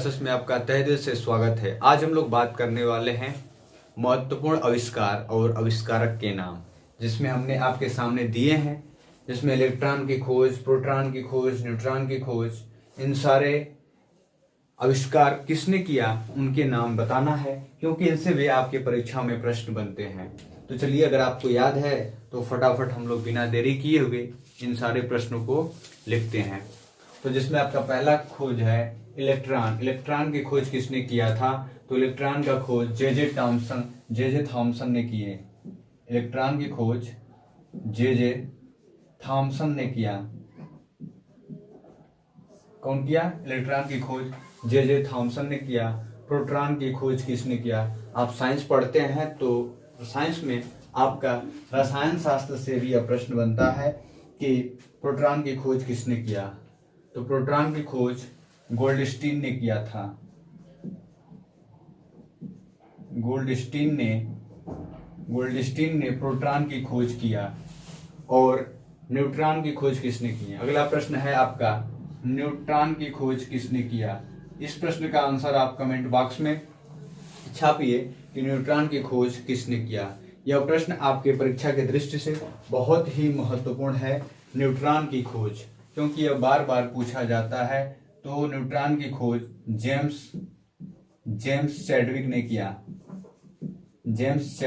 Process में आपका तहे दिल से स्वागत है। आज हम लोग बात करने वाले हैं महत्वपूर्ण आविष्कार और आविष्कारक के नाम, जिसमें हमने आपके सामने दिए हैं, जिसमें इलेक्ट्रॉन की खोज, प्रोटॉन की खोज, न्यूट्रॉन की खोज, इन सारे आविष्कार किसने किया उनके नाम बताना है, क्योंकि इनसे भी आपके परीक्षा में प्रश्न बनते हैं। तो चलिए, अगर आपको याद है तो फटाफट हम लोग बिना देरी किए हुए इन सारे प्रश्नों को लिखते हैं। तो जिसमें आपका पहला खोज है इलेक्ट्रॉन। इलेक्ट्रॉन की खोज किसने किया था? तो इलेक्ट्रॉन का खोज जे जे थॉमसन ने किए। इलेक्ट्रॉन की खोज जे थॉमसन ने किया। कौन किया? इलेक्ट्रॉन की खोज जे थॉमसन ने किया। प्रोटॉन की खोज किसने किया? आप साइंस पढ़ते हैं तो साइंस में आपका रसायन शास्त्र से भी यह प्रश्न बनता है कि प्रोटॉन की खोज किसने किया? तो प्रोटॉन की खोज गोल्डस्टीन ने किया था। गोल्डस्टीन ने प्रोटॉन की खोज किया। और न्यूट्रॉन की खोज किसने की? अगला प्रश्न है आपका, न्यूट्रॉन की खोज किसने किया? इस प्रश्न का आंसर आप कमेंट बॉक्स में छापिए कि न्यूट्रॉन की खोज किसने किया। यह प्रश्न आपके परीक्षा की दृष्टि से बहुत ही महत्वपूर्ण है, न्यूट्रॉन की खोज, क्योंकि यह बार बार पूछा जाता है। तो न्यूट्रॉन की खोज जेम्स चैडविक ने किया। जेम्स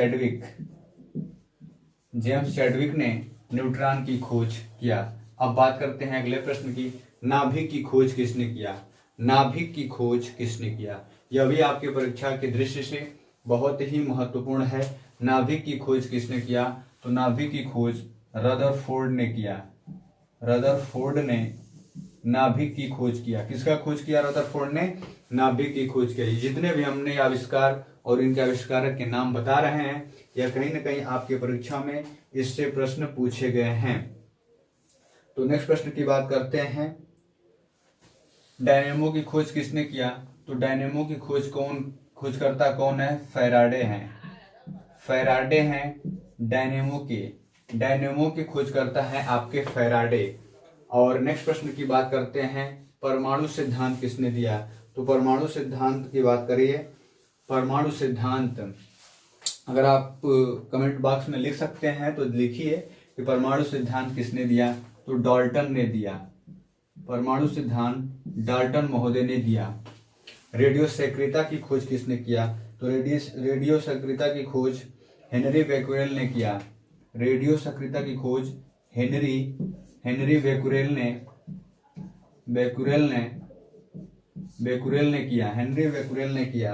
चैडविक ने न्यूट्रॉन की खोज किया। अब बात करते हैं अगले प्रश्न की, नाभिक की खोज किसने किया? नाभिक की खोज किसने किया? यह भी आपके परीक्षा की दृष्टि से बहुत ही महत्वपूर्ण है। नाभिक की खोज किसने किया? तो नाभिक की खोज रदरफोर्ड ने किया। रदरफोर्ड ने नाभिक की खोज किया। किसका खोज किया? रदरफोर्ड ने नाभिक की खोज किया। जितने भी हमने आविष्कार और इनके आविष्कारक के नाम बता रहे हैं, यह कहीं ना कहीं आपके परीक्षा में इससे प्रश्न पूछे गए हैं। तो नेक्स्ट प्रश्न की बात करते हैं, डायनेमो की खोज किसने किया? तो डायनेमो की खोजकर्ता कौन है? फैराडे हैं। फैराडे हैं डायनेमो के खोजकर्ता है आपके फैराडे। और नेक्स्ट प्रश्न की बात करते हैं, परमाणु सिद्धांत किसने दिया? तो परमाणु सिद्धांत की बात करिए। परमाणु सिद्धांत अगर आप कमेंट बॉक्स में लिख सकते हैं तो लिखिए कि परमाणु सिद्धांत किसने दिया? तो डाल्टन ने दिया। परमाणु सिद्धांत डाल्टन महोदय ने दिया। रेडियो सक्रियता की खोज किसने किया? तो रेडियो सक्रियता की खोज हेनरी बेक्वेरेल ने किया। रेडियो सक्रियता की खोज हेनरी बेक्वेरेल ने किया। हेनरी बेक्वेरेल ने किया।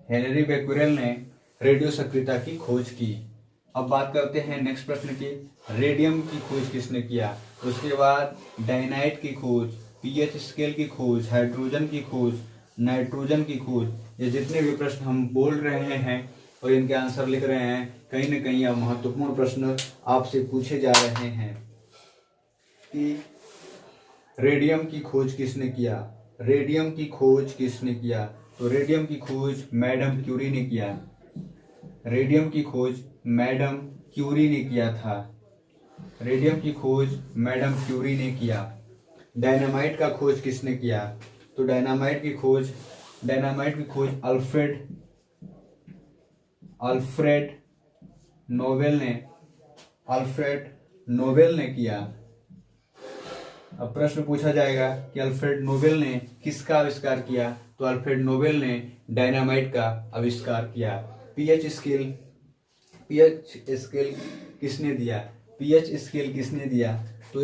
हेनरी बेक्वेरेल ने रेडियो सक्रियता की खोज की। अब बात करते हैं नेक्स्ट प्रश्न की, रेडियम की खोज किसने किया? उसके बाद डायनाइट की खोज, पीएच स्केल की खोज, हाइड्रोजन की खोज, नाइट्रोजन की खोज। ये जितने भी प्रश्न हम बोल रहे हैं और इनके आंसर लिख रहे हैं, कहीं ना कहीं यह महत्वपूर्ण प्रश्न आपसे पूछे जा रहे हैं कि रेडियम की खोज किसने किया? रेडियम की खोज किसने किया? तो रेडियम की खोज मैडम क्यूरी ने किया। रेडियम की खोज मैडम क्यूरी ने किया था। रेडियम की खोज मैडम क्यूरी ने किया। डायनामाइट का खोज किसने किया? तो डायनामाइट की खोज अल्फ्रेड नोबेल ने किया। अब प्रश्न पूछा जाएगा कि अल्फ्रेड नोबेल ने किसका आविष्कार किया? तो अल्फ्रेड नोबेल ने डायनामाइट का आविष्कार किया। पीएच स्केल किसने दिया? तो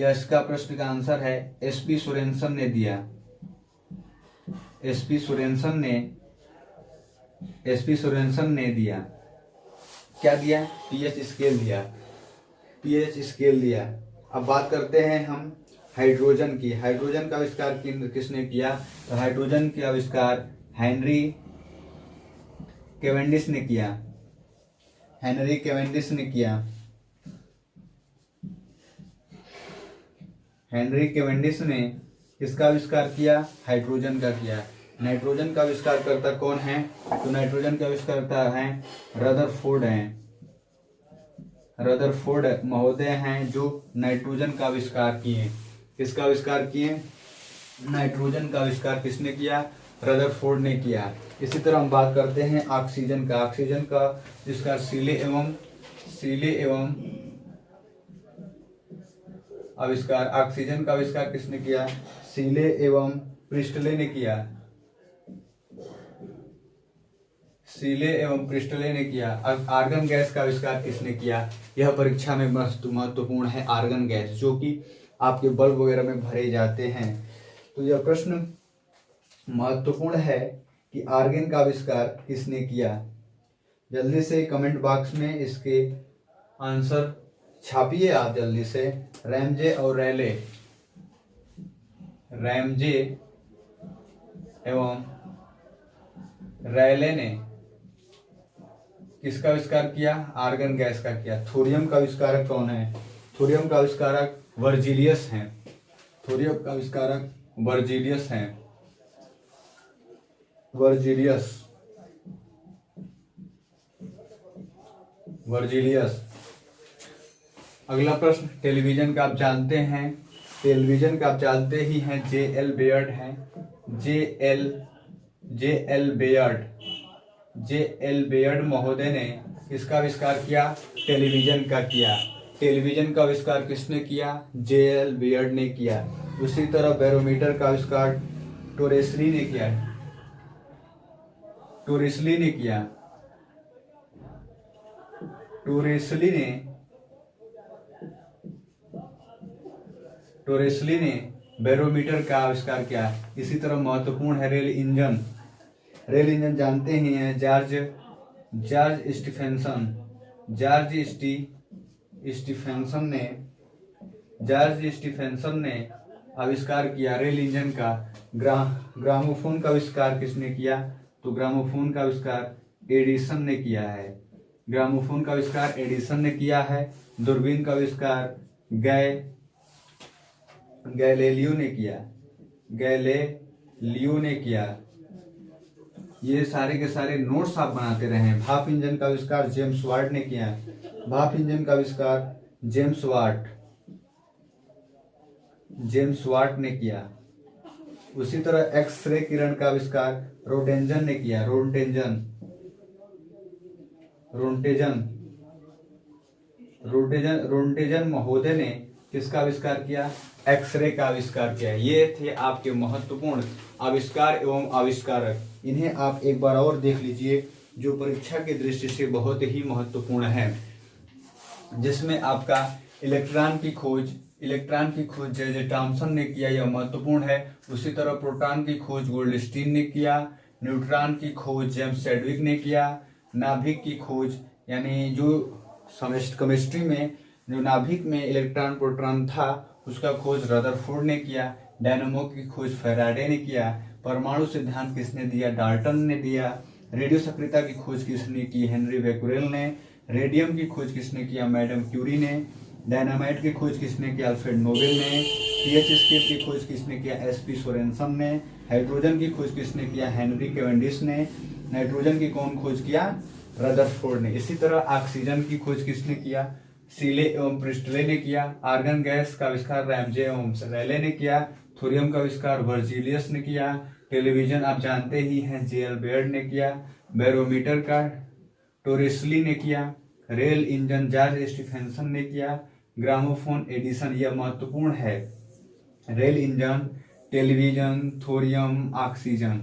इसका प्रश्न का आंसर है एसपी सोरेनसन ने दिया। एसपी सोरेनसन ने दिया। क्या दिया? पीएच स्केल दिया। अब बात करते हैं हम हाइड्रोजन की। हाइड्रोजन का आविष्कार किसने किया? तो हाइड्रोजन का आविष्कार हेनरी कैवेंडिश ने किया। हेनरी कैवेंडिश ने किसका आविष्कार किया? हाइड्रोजन का किया। नाइट्रोजन का आविष्कारकर्ता कौन है? तो नाइट्रोजन का आविष्कारकर्ता है रदरफोर्ड हैं। रदरफोर्ड महोदय हैं जो नाइट्रोजन का आविष्कार किए। किसका आविष्कार किए? नाइट्रोजन का आविष्कार किसने किया? रदरफोर्ड ने किया। इसी तरह हम बात करते हैं ऑक्सीजन का। ऑक्सीजन का आविष्कार सीले एवं आविष्कार, ऑक्सीजन का आविष्कार किसने किया? सीले एवं प्रिस्टले ने किया। सीले एवं प्रिस्टले ने किया। आर्गन गैस का आविष्कार किसने किया? यह परीक्षा में महत्वपूर्ण है, आर्गन गैस, जो कि आपके बल्ब वगैरह में भरे जाते हैं। तो यह प्रश्न महत्वपूर्ण है कि आर्गन का आविष्कार किसने किया। जल्दी से कमेंट बॉक्स में इसके आंसर छापिए आप जल्दी से। रैमजे और रैले, रैमजे एवं रैले ने किसका आविष्कार किया? आर्गन गैस का किया। थोरियम का आविष्कारक कौन है? थोरियम का आविष्कारक वर्जिलियस हैं। थोरियम का आविष्कारक वर्जिलियस हैं। वर्जिलियस। अगला प्रश्न टेलीविजन का आप जानते हैं। टेलीविजन का आप जानते ही हैं, J.L. बेयर्ड हैं। J.L. बेयर्ड महोदय ने किसका आविष्कार किया? टेलीविजन का किया। टेलीविजन का आविष्कार किसने किया? J.L. बेयर्ड ने किया। उसी तरह बैरोमीटर का आविष्कार टोरेस्ली ने किया। टोरेस्ली ने बैरोमीटर का आविष्कार किया। इसी तरह महत्वपूर्ण है रेल इंजन। रेल इंजन जानते ही हैं, जॉर्ज स्टीफेंसन ने आविष्कार किया रेल इंजन का। ग्रामोफोन का आविष्कार किसने किया? तो ग्रामोफोन का आविष्कार एडिसन ने किया है। ग्रामोफोन का आविष्कार एडिसन ने किया है। दूरबीन का आविष्कार गैलीलियो ने किया। ये सारे के सारे नोट्स आप बनाते रहे। भाप इंजन का आविष्कार जेम्स वाट ने किया। भाप इंजन का आविष्कार जेम्स वाट ने किया। उसी तरह एक्सरे किरण का आविष्कार रोंटेजन ने किया। रोंटेजन महोदय ने किसका आविष्कार किया? एक्सरे का आविष्कार किया। ये थे आपके महत्वपूर्ण आविष्कार एवं आविष्कारक। इन्हें आप एक बार और देख लीजिए, जो परीक्षा की दृष्टि से बहुत ही महत्वपूर्ण है, जिसमें आपका इलेक्ट्रॉन की खोज J.J. थॉम्सन ने किया, यह महत्वपूर्ण है। उसी तरह प्रोटॉन की खोज गोल्डस्टीन ने किया। न्यूट्रॉन की खोज जेम्स चैडविक ने किया। नाभिक की खोज, यानी जो केमिस्ट्री में जो नाभिक में इलेक्ट्रॉन प्रोटॉन था, उसका खोज रदरफोर्ड ने किया। डायनामो की खोज फैराडे ने किया। परमाणु सिद्धांत किसने दिया? डाल्टन ने दिया। रेडियो सक्रियता की खोज किसने की? हेनरी बेक्वेरेल ने। रेडियम की खोज किसने किया? मैडम क्यूरी ने। डायनामाइट की खोज किसने किया? अल्फ्रेड नोबेल ने। पीएच स्केल की खोज किसने किया? एसपी सोरेनसन ने। हाइड्रोजन की खोज किसने किया? हेनरी कैवेंडिश ने। नाइट्रोजन की कौन खोज किया? रदरफोर्ड ने। इसी तरह ऑक्सीजन की खोज किसने किया? सीले एवं प्रिस्टले ने किया। आर्गन गैस का आविष्कार रैमजे एवं रैले ने किया। थोरियम का आविष्कार वर्जिलियस ने किया। टेलीविजन आप जानते ही हैं, J.L. बेयर्ड ने किया। बैरोमीटर का टोरेस्ली ने किया। रेल इंजन जॉर्ज स्टीफेंसन ने किया। ग्रामोफोन एडिसन, यह महत्वपूर्ण है। Rail engine, television, thorium, oxygen,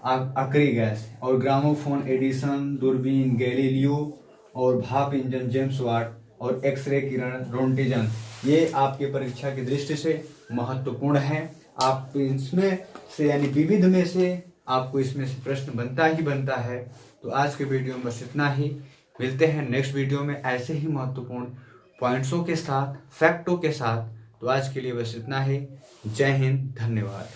आखिरी गैस, और ग्रामोफोन एडिसन, दूरबीन गैलीलियो, और भाप इंजन जेम्स वाट, और एक्सरे किरण रोंटेजन, ये आपके परीक्षा की दृष्टि से महत्वपूर्ण है। आप इसमें से यानी विविध में से आपको इसमें से प्रश्न बनता ही बनता है। तो आज के वीडियो में बस इतना ही। मिलते हैं नेक्स्ट वीडियो में ऐसे ही महत्वपूर्ण पॉइंट्सों के साथ, फैक्टों के साथ। तो आज के लिए बस इतना ही। जय हिंद, धन्यवाद।